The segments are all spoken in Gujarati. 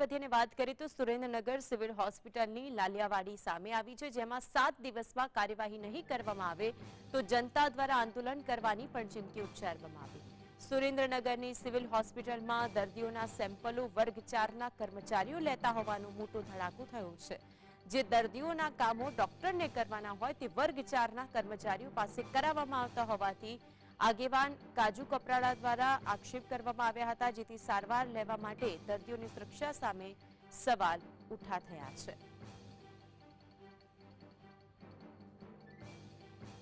વધીને વાત કરીએ તો સુરેન્દ્રનગર સિવિલ હોસ્પિટલની લાલિયાવાડી સામે આવી છે, જેમાં 7 દિવસમાં કાર્યવાહી નહીં કરવામાં આવે તો જનતા દ્વારા આંદોલન કરવાની પણ ચીમકી ઉચ્ચારવામાં આવી. સુરેન્દ્રનગરની સિવિલ હોસ્પિટલમાં દર્દીઓના સેમ્પલો વર્ગ 4ના કર્મચારીઓ લેતા હોવાનો મોટો ધડાકો થયો છે. જે દર્દીઓના કામો ડોક્ટરને કરવાના હોય તે વર્ગ 4ના કર્મચારીઓ પાસે કરાવવામાં આવતા હોવાથી આગેવાન કાજુ કપરાડા દ્વારા આક્ષેપ કરવામાં આવ્યા હતા, જેથી સારવાર લેવા માટે દર્દીઓની સુરક્ષા સામે સવાલ ઉઠા થયા છે.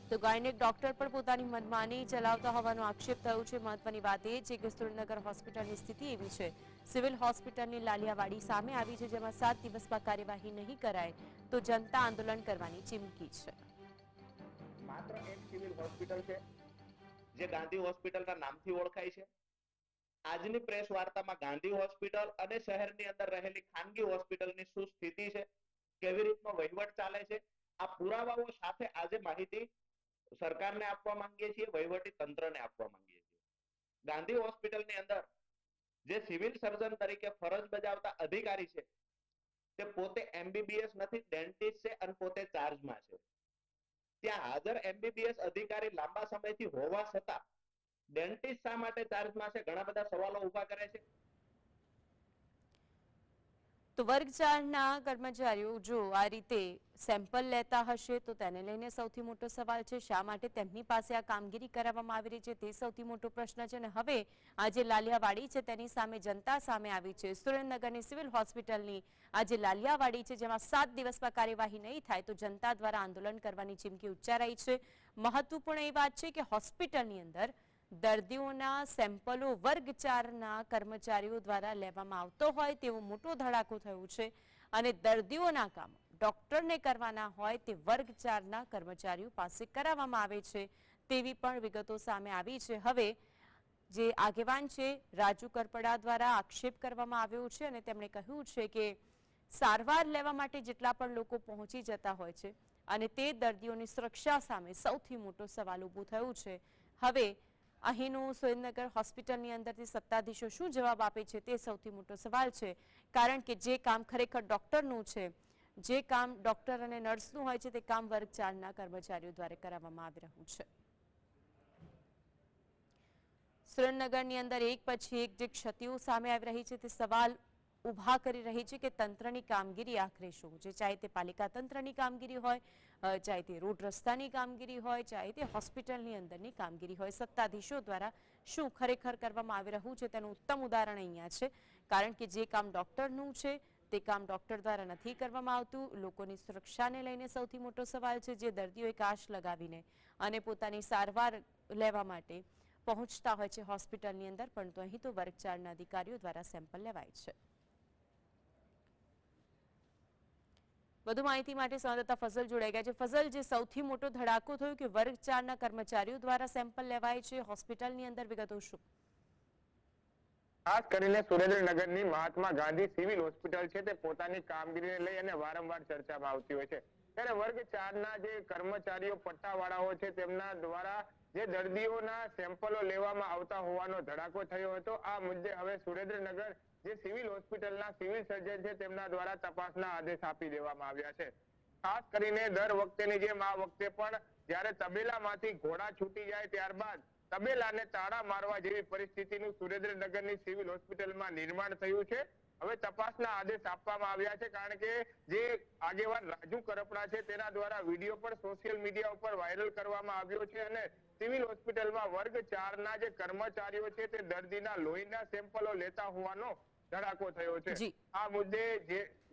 તો ગાયનેક ડોક્ટર પર પોતાની મનમાની ચલાવતા હોવાનો આક્ષેપ થયો છે. મહત્વની વાત એ છે કે સુરેન્દ્રનગર હોસ્પિટલની સ્થિતિ એવી છે, સિવિલ હોસ્પિટલની લાલિયાવાડી સામે આવી છે, જેમાં 7 દિવસમાં કાર્યવાહી નહીં કરાય તો જનતા આંદોલન કરવાની ચીમકી છે. માત્ર એક સિવિલ હોસ્પિટલ છે જે ગાંધી હોસ્પિટલના નામથી ઓળખાય છે. આજની પ્રેસ વાર્તામાં ગાંધી હોસ્પિટલ અને શહેરની અંદર રહેલી ખાનગી હોસ્પિટલની શું સ્થિતિ છે, કેવી રીતનો વહીવટ ચાલે છે, આ પુરાવાઓ સાથે આજે માહિતી સરકારને આપવા માંગીએ છીએ, વહીવટી તંત્રને આપવા માંગીએ છીએ. ગાંધી હોસ્પિટલની અંદર જે સિવિલ સર્જન તરીકે ફરજ બજાવતા અધિકારી છે તે પોતે એમબીબીએસ નથી, ડેન્ટિસ્ટ છે અને પોતે ચાર્જમાં છે. ત્યાં હાજર એમબીબીએસ અધિકારી લાંબા સમયથી હોવા છતાં ડેન્ટિસ્ટ શા માટે ચાર્જમાં છે, ઘણા બધા સવાલો ઉભા કરે છે. તો વર્ગ 4ના કર્મચારીઓ જો આ રીતે સેમ્પલ લેતા હશે તો તેને લઈને સૌથી મોટો સવાલ છે. શા માટે તેમની પાસે આ કામગીરી કરાવવામાં આવી રહી છે તે સૌથી મોટો પ્રશ્ન છે. અને હવે આ જે લાલિયાવાડી છે તેની સામે જનતા સામે આવી છે. સુરેન્દ્રનગરની સિવિલ હોસ્પિટલની આ જે લાલિયાવાડી છે, જેમાં 7 દિવસમાં કાર્યવાહી નહીં થાય તો જનતા દ્વારા આંદોલન કરવાની ચીમકી ઉચ્ચારાઈ છે. મહત્વપૂર્ણ એ વાત છે કે હોસ્પિટલની અંદર દર્દીઓના સેમ્પલો વર્ગ 4ના કર્મચારીઓ દ્વારા લેવામાં આવતો હોય તેવો મોટો ધડાકો થયો છે અને દર્દીઓના કામ ડોક્ટરને કરવાના હોય તે વર્ગ 4ના કર્મચારીઓ પાસે કરાવવામાં આવે છે તેવી પણ વિગતો સામે આવી છે. હવે જે આગેવાન છે રાજુ કરપડા દ્વારા આક્ષેપ કરવામાં આવ્યો છે અને તેમણે કહ્યું છે કે સારવાર લેવા માટે જેટલા પણ લોકો પહોંચી જતા હોય છે અને તે દર્દીઓની સુરક્ષા સામે સૌથી મોટો સવાલ ઊભો થયો છે. હવે અહીંનું સુરેન્દ્રનગર હોસ્પિટલની અંદરથી સત્તાધીશો શું જવાબ આપે છે તે સૌથી મોટો સવાલ છે, કારણ કે જે કામ ખરેખર ડોક્ટરનું છે, જે કામ ડોક્ટર અને નર્સનું હોય છે તે કામ વર્ગ 4ના કર્મચારીઓ દ્વારા કરાવવામાં આવી રહ્યું છે. સુરેન્દ્રનગરની અંદર એક પછી એક જે ક્ષતિઓ સામે આવી રહી છે તે સવાલ ઉભા કરી રહી છે કે તંત્રની કામગીરી આખરે શું છે. ચાહે તે પાલિકા તંત્રની કામગીરી હોય, ચાહે તે રોડ રસ્તાની કામગીરી હોય, ચાહે તે હોસ્પિટલની અંદરની કામગીરી હોય, સત્તાધીશો દ્વારા શું ખરેખર કરવામાં આવી રહ્યું છે તેનું ઉત્તમ ઉદાહરણ અહીંયા છે. કારણ કે જે કામ ડોક્ટરનું છે તે કામ ડોક્ટર દ્વારા નથી કરવામાં આવતું. લોકોની સુરક્ષાને લઈને સૌથી મોટો સવાલ છે. જે દર્દીઓએ કાશ લગાવીને અને પોતાની સારવાર લેવા માટે પહોંચતા હોય છે હોસ્પિટલની અંદર, પરંતુ અહીં તો વર્ગ 4ના અધિકારીઓ દ્વારા સેમ્પલ લેવાય છે. વધુ માહિતી માટે સંવાદદાતા ફઝલ જોડાઈ ગયા છે. ફઝલ, જે સૌથી મોટો ધડાકો થયો કે વર્ગ 4ના કર્મચારીઓ દ્વારા સેમ્પલ લેવાય છે હોસ્પિટલની અંદર, વિગતો શું? ખાસ કરીને સુરેન્દ્રનગરની મહાત્મા ગાંધી સિવિલ હોસ્પિટલ છે તે પોતાની કામગીરીને લઈ અને વારંવાર ચર્ચામાં આવતી હોય છે. ત્યારે વર્ગ 4ના જે કર્મચારીઓ પટ્ટાવાળાઓ છે તેમના દ્વારા જે દર્દીઓના સેમ્પલો લેવામાં આવતા હોવાનો ધડાકો થયો હતો, આ મુદ્દે હવે સુરેન્દ્રનગર જે સિવિલ હોસ્પિટલના સિવિલ સર્જન છે તેમના દ્વારા તપાસના આદેશ આપી દેવામાં આવ્યા છે. ખાસ કરીને દર વખતેની જેમ આ વખતે પણ જ્યારે તબેલામાંથી ઘોડા છૂટી જાય ત્યારબાદ તબેલાને તાળા મારવા જેવી પરિસ્થિતિનું સુરેન્દ્રનગરની સિવિલ હોસ્પિટલમાં નિર્માણ થયું છે. હવે તપાસના આદેશ આપવામાં આવ્યા છે, કારણ કે જે આગેવાન રાજુ કરપડા છે તેના દ્વારા વિડીયો પણ સોશિયલ મીડિયા ઉપર વાયરલ કરવામાં આવ્યો છે અને સિવિલ હોસ્પિટલમાં વર્ગ 4ના જે કર્મચારીઓ છે તે દર્દીના લોહીના સેમ્પલો લેતા હોવાનો ધડાકો થયો છે. આ મુદ્દે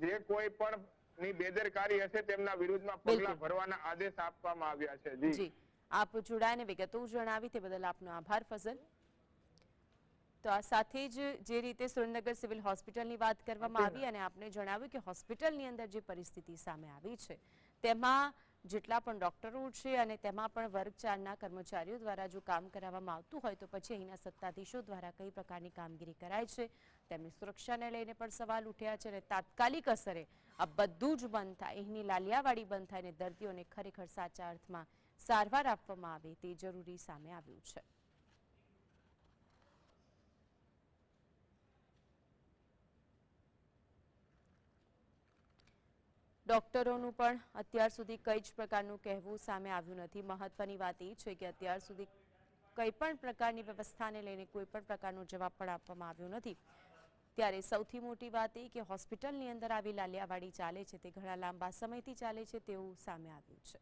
જે કોઈ પણ ની બેદરકારી હશે તેમના વિરુદ્ધમાં પગલાં ભરવાના આદેશ આપવામાં આવ્યા છે. જી, આપ જોડાઈને વિગતો જણાવી તે બદલ આપનો આભાર ફઝલ. તો આ સાથે જ જે રીતે સુરેન્દ્રનગર સિવિલ હોસ્પિટલની વાત કરવામાં આવી અને આપને જણાવ્યું કે હોસ્પિટલની અંદર જે પરિસ્થિતિ સામે આવી છે તેમાં જેટલા પણ ડોક્ટરો છે અને તેમાં પણ વર્ગ 4ના કર્મચારીઓ દ્વારા જો કામ કરાવવામાં આવતું હોય તો પછી અહીંના સત્તાધીશો દ્વારા કઈ પ્રકારની કામગીરી કરાય છે તેમની સુરક્ષાને લઈને પણ સવાલ ઉઠ્યા છે. અને તાત્કાલિક અસરે આ બધું જ બંધ થાય, અહીંની લાલિયાવાડી બંધ થાય અને દર્દીઓને ખરેખર સાચા અર્થમાં સારવાર આપવામાં આવે તે જરૂરી સામે આવ્યું છે. ડોક્ટરોનું પણ અત્યાર સુધી કઈ જ પ્રકારનું કહેવું સામે આવ્યું નથી. મહત્વની વાત એ છે કે અત્યાર સુધી કઈ પણ પ્રકારની વ્યવસ્થાને લઈને કોઈ પણ પ્રકારનો જવાબ પણ આપવામાં આવ્યો નથી. ત્યારે સૌથી મોટી વાત એ કે હોસ્પિટલની અંદર આવી લાલિયાવાડી ચાલે છે તે ઘણા લાંબા સમયથી ચાલે છે તેવું સામે આવ્યું છે.